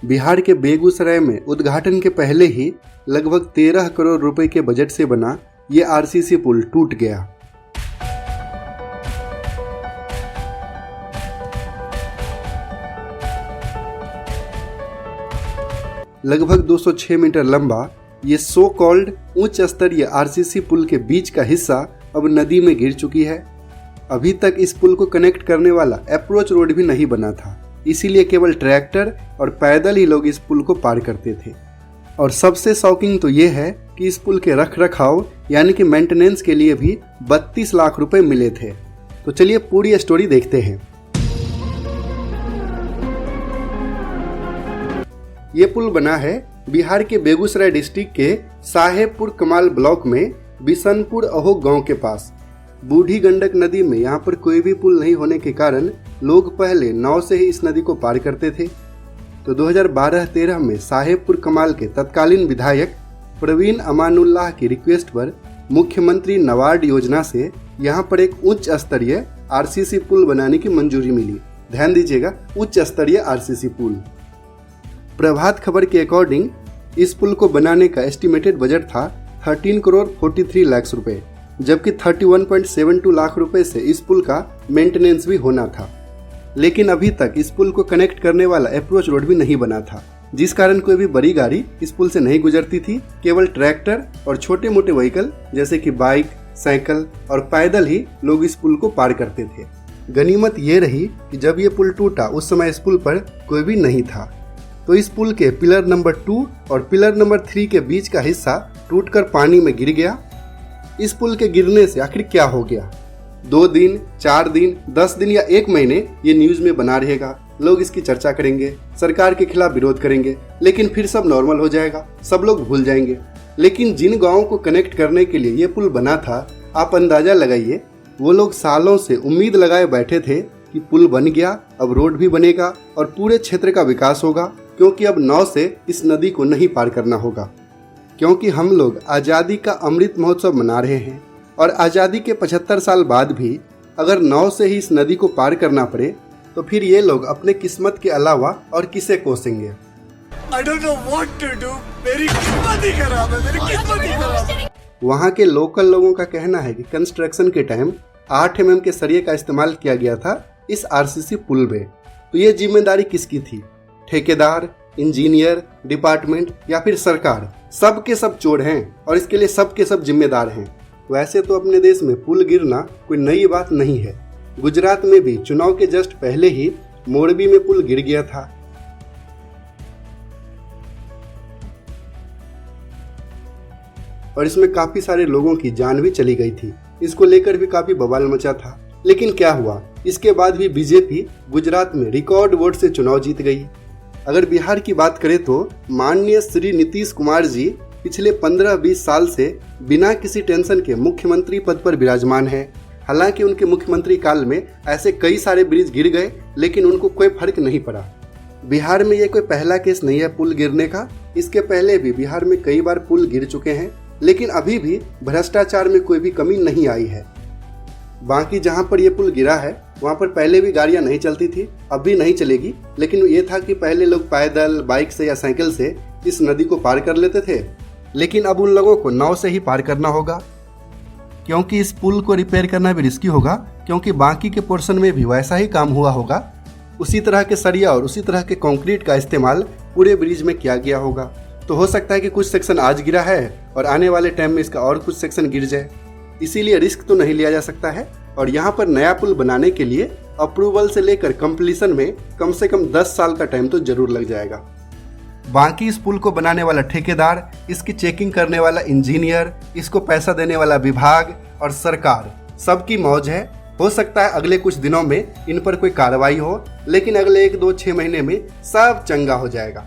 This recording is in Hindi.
बिहार के बेगूसराय में उद्घाटन के पहले ही लगभग 13 करोड़ रुपए के बजट से बना ये आरसीसी पुल टूट गया। लगभग 206 मीटर लंबा ये सो कॉल्ड उच्च स्तरीय आरसीसी पुल के बीच का हिस्सा अब नदी में गिर चुकी है। अभी तक इस पुल को कनेक्ट करने वाला अप्रोच रोड भी नहीं बना था, इसीलिए केवल ट्रैक्टर और पैदल ही लोग इस पुल को पार करते थे। और सबसे शॉकिंग तो ये है कि इस पुल के रख रखाव यानी कि मेंटेनेंस के लिए भी 32 लाख रुपए मिले थे। तो चलिए पूरी स्टोरी देखते हैं। ये पुल बना है बिहार के बेगूसराय डिस्ट्रिक्ट के साहेबपुर कमाल ब्लॉक में बिशनपुर अहोक गांव के पास। बूढ़ी गंडक नदी में यहाँ पर कोई भी पुल नहीं होने के कारण लोग पहले नाव से ही इस नदी को पार करते थे। तो 2012-13 में साहेबपुर कमाल के तत्कालीन विधायक प्रवीण अमानुल्लाह की रिक्वेस्ट पर मुख्यमंत्री नवार्ड योजना से यहाँ पर एक उच्च स्तरीय आरसीसी पुल बनाने की मंजूरी मिली। ध्यान दीजिएगा, उच्च स्तरीय आरसीसी पुल। प्रभात खबर के अकॉर्डिंग इस पुल को बनाने का एस्टिमेटेड बजट था 13 करोड़ 43 लाख रुपए, जबकि 31.72 लाख रुपए से इस पुल का मेंटेनेंस भी होना था। लेकिन अभी तक इस पुल को कनेक्ट करने वाला अप्रोच रोड भी नहीं बना था, जिस कारण कोई भी बड़ी गाड़ी इस पुल से नहीं गुजरती थी। केवल ट्रैक्टर और छोटे मोटे व्हीकल जैसे कि बाइक, साइकिल और पैदल ही लोग इस पुल को पार करते थे। गनीमत ये रही कि जब ये पुल टूटा उस समय इस पुल पर कोई भी नहीं था। तो इस पुल के पिलर नंबर 2 और पिलर नंबर 3 के बीच का हिस्सा टूटकर पानी में गिर गया। इस पुल के गिरने से आखिर क्या हो गया? 2 दिन, 4 दिन, 10 दिन या 1 महीने ये न्यूज में बना रहेगा। लोग इसकी चर्चा करेंगे, सरकार के खिलाफ विरोध करेंगे, लेकिन फिर सब नॉर्मल हो जाएगा, सब लोग भूल जाएंगे। लेकिन जिन गाँवों को कनेक्ट करने के लिए ये पुल बना था, आप अंदाजा लगाइए, वो लोग सालों से उम्मीद लगाए बैठे थे कि पुल बन गया, अब रोड भी बनेगा और पूरे क्षेत्र का विकास होगा, क्योंकि अब नाव से इस नदी को नहीं पार करना होगा। क्योंकि हम लोग आज़ादी का अमृत महोत्सव मना रहे हैं और आज़ादी के 75 साल बाद भी अगर नाव से ही इस नदी को पार करना पड़े तो फिर ये लोग अपने किस्मत के अलावा और किसे कोसेंगे? I don't know what to do. मेरी किस्मत ही खराब है, मेरी किस्मत ही खराब है। वहाँ के लोकल लोगों का कहना है कि कंस्ट्रक्शन के टाइम 8 mm के सरिये का इस्तेमाल किया गया था इस आरसीसी पुल में। तो ये जिम्मेदारी किसकी थी? ठेकेदार, इंजीनियर, डिपार्टमेंट या फिर सरकार? सब के सब चोर हैं और इसके लिए सब के सब जिम्मेदार हैं। वैसे तो अपने देश में पुल गिरना कोई नई बात नहीं है। गुजरात में भी चुनाव के जस्ट पहले ही मोरबी में पुल गिर गया था। और इसमें काफी सारे लोगों की जान भी चली गई थी। इसको लेकर भी काफी बवाल मचा था। लेकिन क्या हुआ? इसके बाद भी बीजेपी गुजरात में रिकॉर्ड वोट से चुनाव जीत गई। अगर बिहार की बात करें तो माननीय श्री नीतीश कुमार जी पिछले 15-20 साल से बिना किसी टेंशन के मुख्यमंत्री पद पर विराजमान हैं। हालांकि उनके मुख्यमंत्री काल में ऐसे कई सारे ब्रिज गिर गए, लेकिन उनको कोई फर्क नहीं पड़ा। बिहार में ये कोई पहला केस नहीं है पुल गिरने का। इसके पहले भी बिहार में कई बार पुल गिर चुके हैं, लेकिन अभी भी भ्रष्टाचार में कोई भी कमी नहीं आई है। बाकी जहां पर ये पुल गिरा है वहां पर पहले भी गाड़ियां नहीं चलती थी, अब भी नहीं चलेगी। लेकिन ये था कि पहले लोग पैदल, बाइक से या साइकिल से इस नदी को पार कर लेते थे, लेकिन अब उन लोगों को नाव से ही पार करना होगा। क्योंकि इस पुल को रिपेयर करना भी रिस्की होगा, क्योंकि बाकी के पोर्शन में भी वैसा ही काम हुआ होगा। उसी तरह के सरिया और उसी तरह के कंक्रीट का इस्तेमाल पूरे ब्रिज में किया गया होगा। तो हो सकता है कि कुछ सेक्शन आज गिरा है और आने वाले टाइम में इसका और कुछ सेक्शन गिर जाए। इसीलिए रिस्क तो नहीं लिया जा सकता है। और यहाँ पर नया पुल बनाने के लिए अप्रूवल से लेकर कंप्लीशन में कम से कम 10 साल का टाइम तो जरूर लग जाएगा। बाकी इस पुल को बनाने वाला ठेकेदार, इसकी चेकिंग करने वाला इंजीनियर, इसको पैसा देने वाला विभाग और सरकार, सबकी मौज है। हो सकता है अगले कुछ दिनों में इन पर कोई कार्रवाई हो, लेकिन अगले 1-2-6 महीने में सब चंगा हो जाएगा।